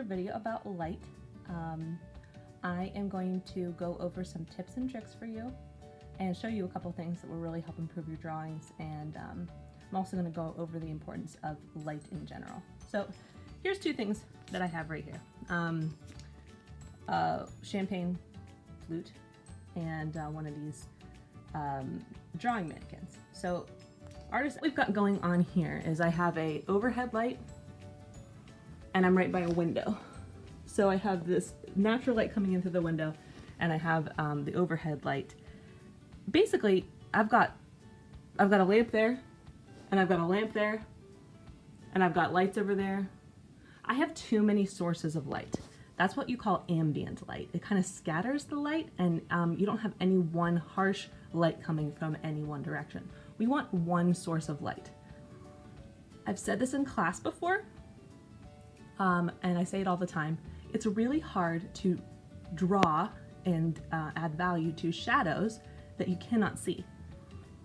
major video about light. I am going to go over some tips and tricks for you and show you a couple things that will really help improve your drawings, and I'm also going to go over the importance of light in general. So here's two things that I have right here. Champagne flute and one of these drawing mannequins. So artists, what we've got going on here is I have a overhead light and I'm right by a window. So I have this natural light coming in through the window and I have the overhead light. Basically, I've got a lamp there, and I've got a lamp there, and I've got lights over there. I have too many sources of light. That's what you call ambient light. It kind of scatters the light, and you don't have any one harsh light coming from any one direction. We want one source of light. I've said this in class before, and I say it all the time. It's really hard to draw and add value to shadows that you cannot see.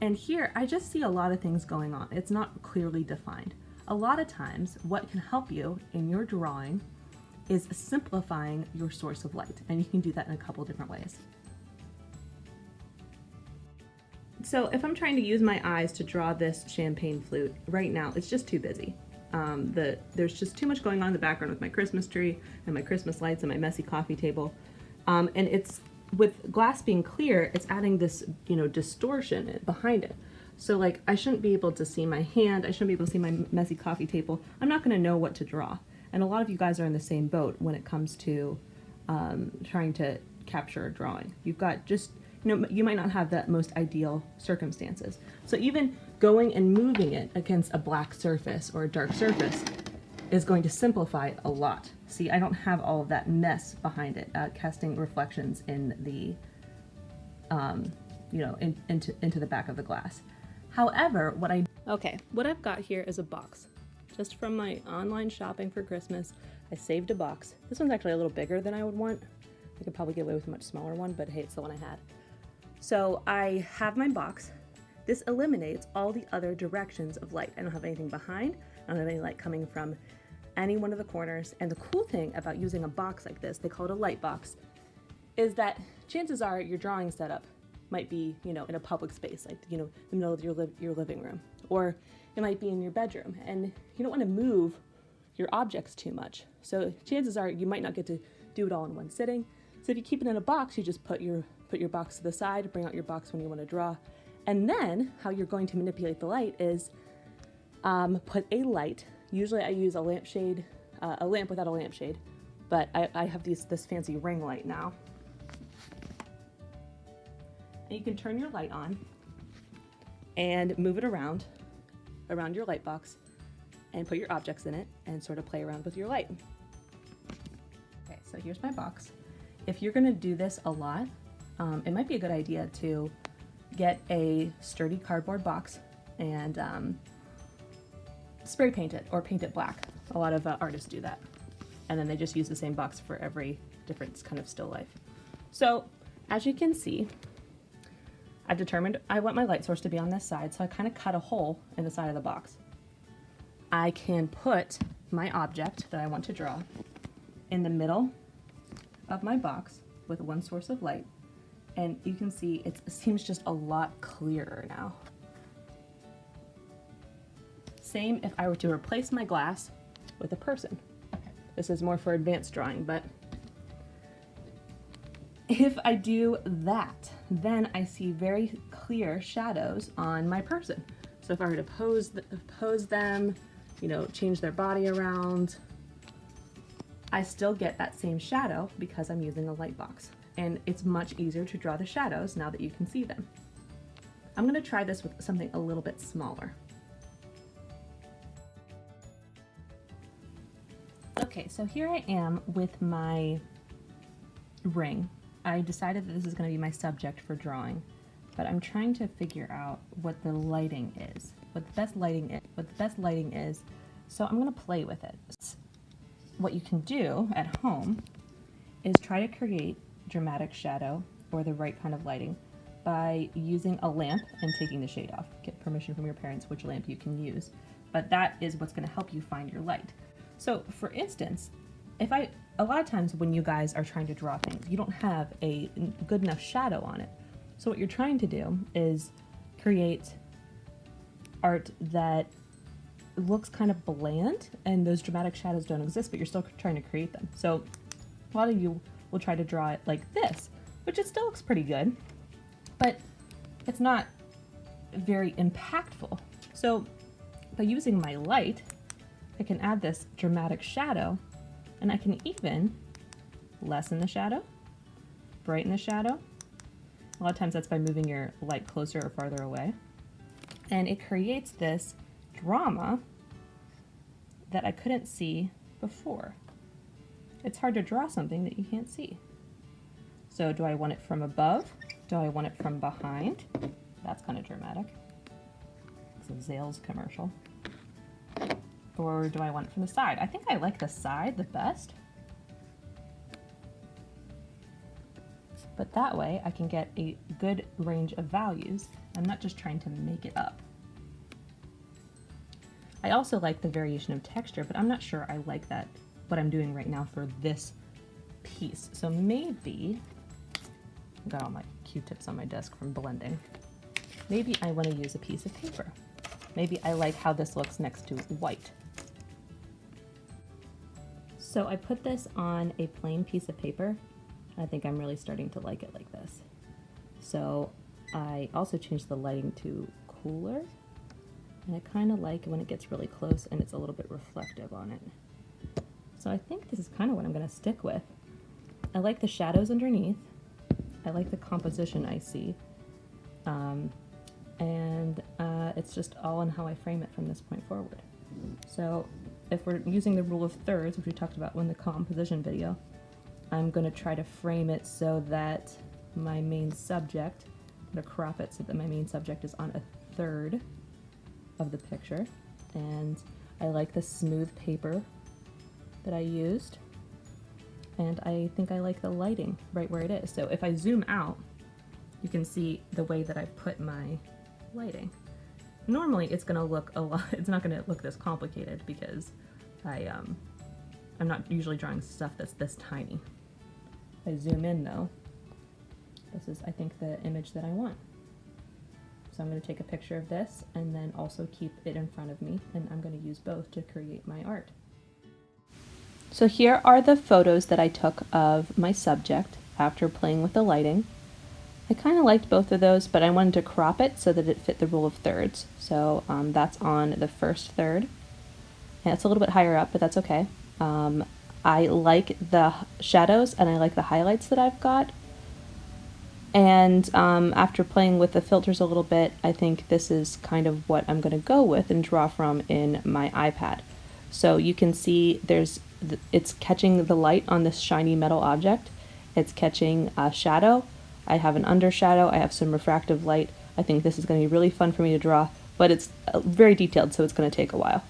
And here I just see a lot of things going on. It's not clearly defined. A lot of times what can help you in your drawing is simplifying your source of light, and you can do that in a couple different ways. So if I'm trying to use my eyes to draw this champagne flute, right now it's just too busy. There's just too much going on in the background with my Christmas tree and my Christmas lights and my messy coffee table. And it's, with glass being clear, it's adding this, distortion behind it. So like, I shouldn't be able to see my hand, I shouldn't be able to see my messy coffee table. I'm not gonna know what to draw. And a lot of you guys are in the same boat when it comes to trying to capture a drawing. You've got just, you might not have the most ideal circumstances. So even going and moving it against a black surface or a dark surface is going to simplify it a lot. See, I don't have all of that mess behind it, casting reflections in the, into the back of the glass. However, what I've got here is a box. Just from my online shopping for Christmas, I saved a box. This one's actually a little bigger than I would want. I could probably get away with a much smaller one, but hey, it's the one I had. So I have my box. This eliminates all the other directions of light. I don't have anything behind. I don't have any light coming from any one of the corners. And the cool thing about using a box like this, they call it a light box, is that chances are your drawing setup might be, in a public space, like, the middle of your living room, or it might be in your bedroom, and you don't want to move your objects too much. So chances are you might not get to do it all in one sitting. So if you keep it in a box, you just put your box to the side, bring out your box when you want to draw. And then how you're going to manipulate the light is put a light. Usually I use a lampshade, a lamp without a lampshade, but I have this fancy ring light now. And you can turn your light on and move it around your light box and put your objects in it and sort of play around with your light. Okay, so here's my box. If you're gonna do this a lot, it might be a good idea to get a sturdy cardboard box and spray paint it or paint it black. A lot of artists do that. And then they just use the same box for every different kind of still life. So as you can see, I've determined I want my light source to be on this side, so I kind of cut a hole in the side of the box. I can put my object that I want to draw in the middle of my box with one source of light, and you can see it seems just a lot clearer now. Same if I were to replace my glass with a person. This is more for advanced drawing, but if I do that, then I see very clear shadows on my person. So if I were to pose them, change their body around, I still get that same shadow because I'm using a light box. And it's much easier to draw the shadows now that you can see them. I'm gonna try this with something a little bit smaller. Okay, so here I am with my ring. I decided that this is going to be my subject for drawing, but I'm trying to figure out what the lighting is, what the best lighting is, so I'm going to play with it. What you can do at home is try to create dramatic shadow or the right kind of lighting by using a lamp and taking the shade off. Get permission from your parents which lamp you can use, but that is what's going to help you find your light. So for instance, a lot of times when you guys are trying to draw things, you don't have a good enough shadow on it. So what you're trying to do is create art that looks kind of bland, and those dramatic shadows don't exist, but you're still trying to create them. So a lot of you will try to draw it like this, which it still looks pretty good, but it's not very impactful. So by using my light, I can add this dramatic shadow, and I can even lessen the shadow, brighten the shadow. A lot of times that's by moving your light closer or farther away. And it creates this drama that I couldn't see before. It's hard to draw something that you can't see. So do I want it from above? Do I want it from behind? That's kind of dramatic. It's a Zales commercial. Or do I want it from the side? I think I like the side the best. But that way I can get a good range of values. I'm not just trying to make it up. I also like the variation of texture, but I'm not sure I like that, what I'm doing right now for this piece. So maybe, I've got all my Q-tips on my desk from blending. Maybe I want to use a piece of paper. Maybe I like how this looks next to white. So I put this on a plain piece of paper. I think I'm really starting to like it like this. So I also changed the lighting to cooler. And I kind of like when it gets really close and it's a little bit reflective on it. So I think this is kind of what I'm going to stick with. I like the shadows underneath. I like the composition I see. It's just all in how I frame it from this point forward. So if we're using the rule of thirds, which we talked about in the composition video, I'm going to try to frame it so that my main subject, I'm going to crop it so that my main subject is on a third of the picture. And I like the smooth paper that I used. And I think I like the lighting right where it is. So if I zoom out, you can see the way that I put my lighting. Normally it's going to look a lot, it's not going to look this complicated because I'm not usually drawing stuff that's this tiny. If I zoom in though, this is, I think, the image that I want. So I'm going to take a picture of this and then also keep it in front of me, and I'm going to use both to create my art. So here are the photos that I took of my subject after playing with the lighting. I kind of liked both of those, but I wanted to crop it so that it fit the rule of thirds. So that's on the first third. And it's a little bit higher up, but that's okay. I like the shadows and I like the highlights that I've got. And after playing with the filters a little bit, I think this is kind of what I'm going to go with and draw from in my iPad. So you can see it's catching the light on this shiny metal object. It's catching a shadow. I have an undershadow. I have some refractive light. I think this is going to be really fun for me to draw, but it's very detailed, so it's going to take a while.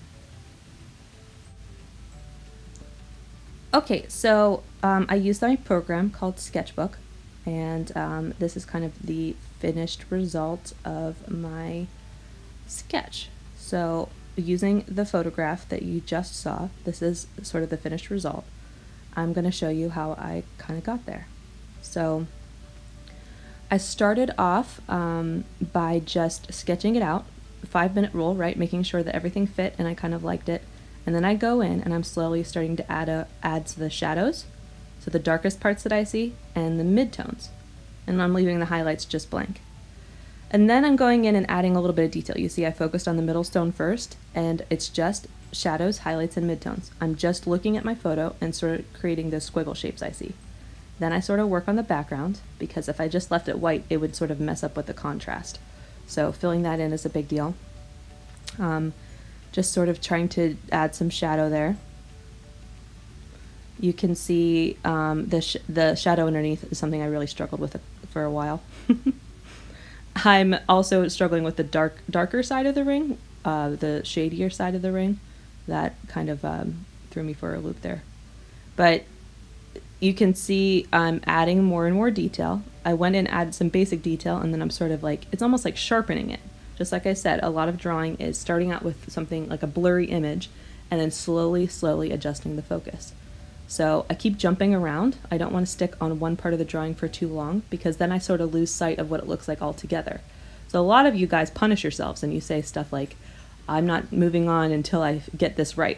Okay, so I used my program called Sketchbook, and this is kind of the finished result of my sketch. So using the photograph that you just saw, this is sort of the finished result. I'm going to show you how I kind of got there. So I started off by just sketching it out, 5-minute rule, right? Making sure that everything fit and I kind of liked it. And then I go in and I'm slowly starting to add to the shadows, so the darkest parts that I see, and the midtones. And I'm leaving the highlights just blank. And then I'm going in and adding a little bit of detail. You see I focused on the middle stone first, and it's just shadows, highlights, and midtones. I'm just looking at my photo and sort of creating those squiggle shapes I see. Then I sort of work on the background, because if I just left it white, it would sort of mess up with the contrast. So filling that in is a big deal. Just sort of trying to add some shadow there. You can see the shadow underneath is something I really struggled with for a while. I'm also struggling with the darker side of the ring, the shadier side of the ring. That kind of threw me for a loop there. But you can see I'm adding more and more detail. I went in and added some basic detail, and then I'm sort of like, it's almost like sharpening it. Just like I said, a lot of drawing is starting out with something like a blurry image and then slowly adjusting the focus. So I keep jumping around. I don't want to stick on one part of the drawing for too long because then I sort of lose sight of what it looks like altogether. So a lot of you guys punish yourselves and you say stuff like, I'm not moving on until I get this right.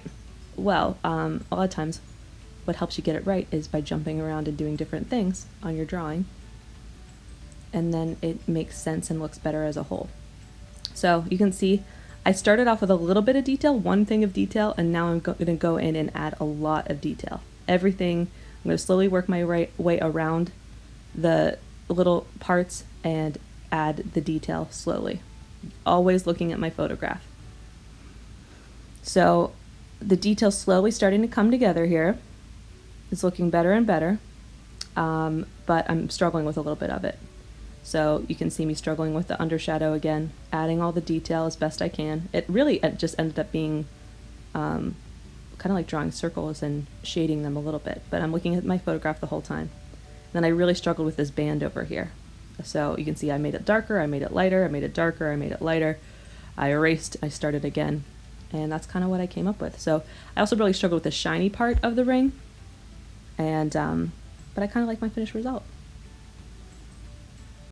Well, a lot of times what helps you get it right is by jumping around and doing different things on your drawing, and then it makes sense and looks better as a whole. So you can see I started off with a little bit of detail, one thing of detail, and now I'm going to go in and add a lot of detail. Everything, I'm going to slowly work my way around the little parts and add the detail slowly, always looking at my photograph. So the detail's slowly starting to come together here. It's looking better and better, but I'm struggling with a little bit of it. So you can see me struggling with the undershadow again, adding all the detail as best I can. It just ended up being kind of like drawing circles and shading them a little bit, but I'm looking at my photograph the whole time. Then I really struggled with this band over here. So you can see I made it darker, I made it lighter, I made it darker, I made it lighter. I erased, I started again, and that's kind of what I came up with. So I also really struggled with the shiny part of the ring, and but I kind of like my finished result.